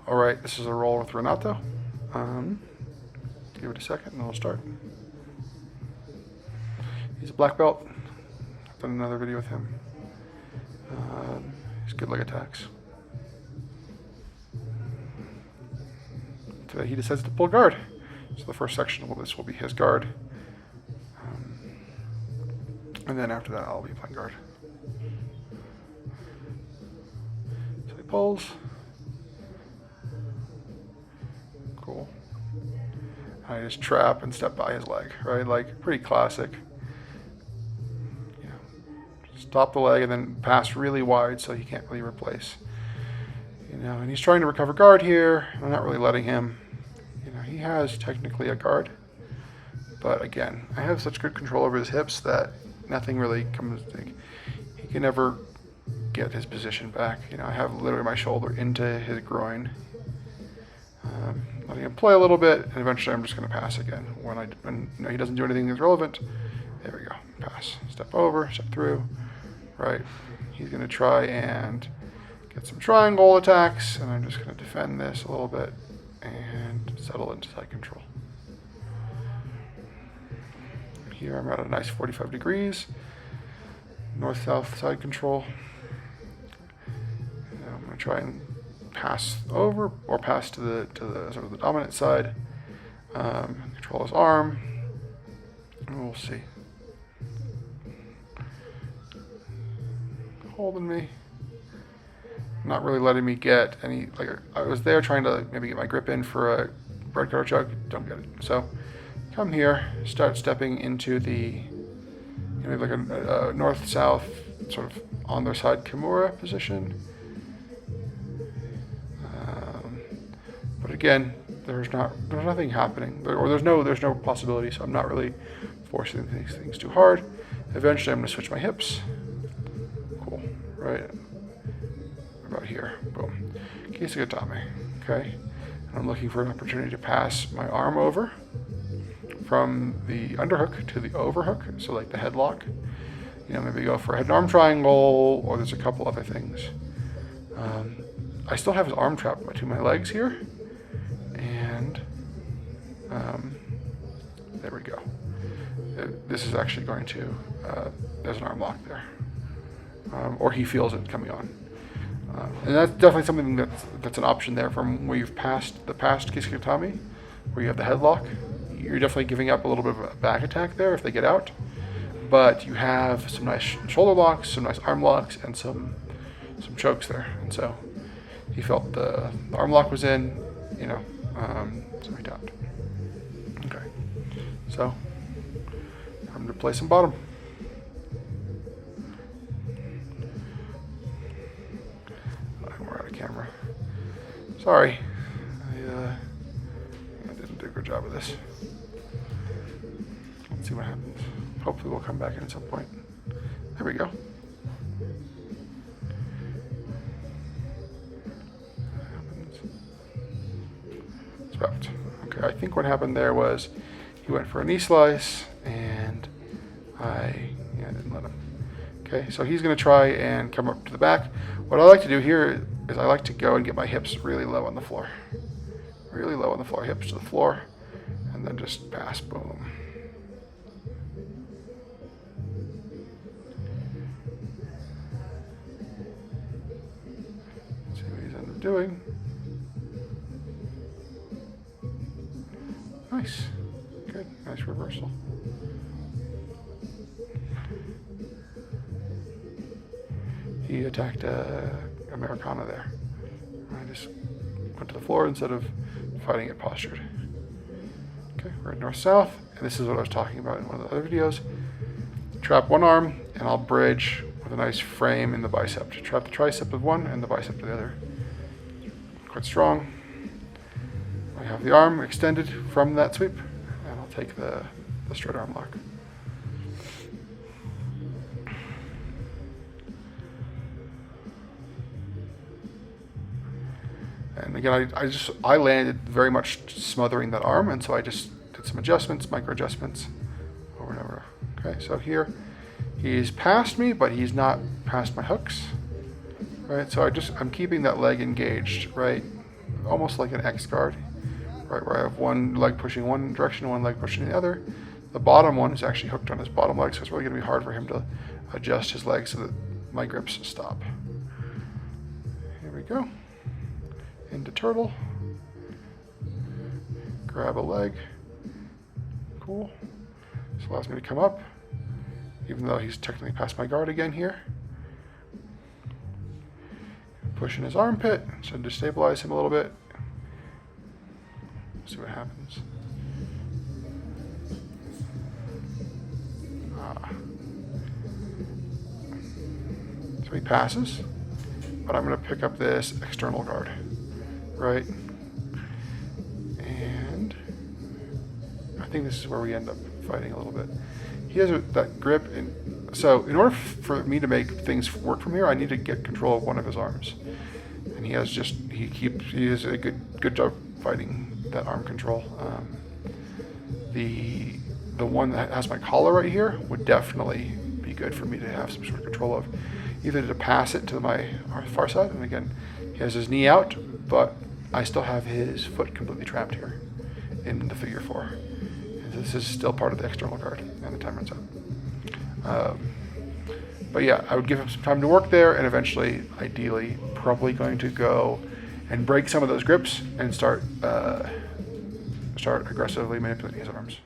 All right, this is a roll with Renato. Give it a second and we'll start. He's a black belt. I've done another video with him. He's good leg attacks. Today he decides to pull guard. So the first section of this will be his guard. And then after that I'll be playing guard. So he pulls. Cool. I just trap and step by his leg, right? Like pretty classic. Stop the leg and then pass really wide so he can't really replace. And he's trying to recover guard here. I'm not really letting him. He has technically a guard, but again, I have such good control over his hips that nothing really comes. He can never get his position back. I have literally my shoulder into his groin. Letting him play a little bit, and eventually I'm just going to pass again. When he doesn't do anything that's relevant, there we go. Pass. Step over, step through. Right. He's going to try and get some triangle attacks, and I'm just going to defend this a little bit and settle into side control. Here I'm at a nice 45 degrees, north-south side control. And I'm going to try and pass over or pass to the sort of the dominant side. Control his arm, and we'll see. Holding me, not really letting me get any. Like I was there trying to maybe get my grip in for a bread cutter chug. Don't get it. So come here, start stepping into the maybe like a north-south sort of on their side Kimura position. But again, there's nothing happening, or there's no possibility. So I'm not really forcing these things too hard. Eventually, I'm going to switch my hips. Cool, right about here. Boom. Kisagatame. Okay, and I'm looking for an opportunity to pass my arm over from the underhook to the overhook. So like the headlock. Maybe go for a head and arm triangle, or there's a couple other things. I still have his arm trapped between my legs here. And there we go. This is actually going to, there's an arm lock there. Or he feels it coming on. And that's definitely something that's an option there from where you've passed the past Kisagatame, where you have the headlock. You're definitely giving up a little bit of a back attack there if they get out. But you have some nice shoulder locks, some nice arm locks, and some chokes there. And so he felt the arm lock was in, so he tapped. Okay, so I'm to play some bottom. We're out of camera. Sorry, I didn't do a good job of this. Let's see what happens. Hopefully we'll come back in at some point. There we go. Okay, I think what happened there was he went for a knee slice, and I didn't let him. Okay, so he's going to try and come up to the back. What I like to do here is I like to go and get my hips really low on the floor. Really low on the floor, hips to the floor, and then just pass, boom. See what he's ended up doing. Nice. Good. Nice reversal. He attacked Americana there. I just went to the floor instead of fighting it postured. Okay, we're at north-south, and this is what I was talking about in one of the other videos. Trap one arm, and I'll bridge with a nice frame in the bicep. Trap the tricep with one and the bicep to the other. Quite strong. I have the arm extended from that sweep, and I'll take the straight arm lock. And again, I landed very much smothering that arm, and so I just did some adjustments, micro adjustments, over and over. Okay, so here he's past me, but he's not past my hooks. Right, so I'm keeping that leg engaged, right? almost like an X guard, right, where I have one leg pushing one direction, one leg pushing the other. The bottom one is actually hooked on his bottom leg, so it's really going to be hard for him to adjust his leg so that my grips stop. Here we go. Into turtle. Grab a leg. Cool. This allows me to come up, even though he's technically past my guard again here. Push in his armpit, so destabilize him a little bit. See what happens. So he passes, but I'm going to pick up this external guard, right? And I think this is where we end up fighting a little bit. He has that grip, and so in order for me to make things work from here, I need to get control of one of his arms. And he has a good job fighting that arm control. The one that has my collar right here would definitely be good for me to have some sort of control of, either to pass it to my far side, and again, he has his knee out, but I still have his foot completely trapped here in the figure 4. And this is still part of the external guard, and the time runs out. But yeah, I would give him some time to work there, and eventually, ideally, probably going to go and break some of those grips and start aggressively manipulating his arms.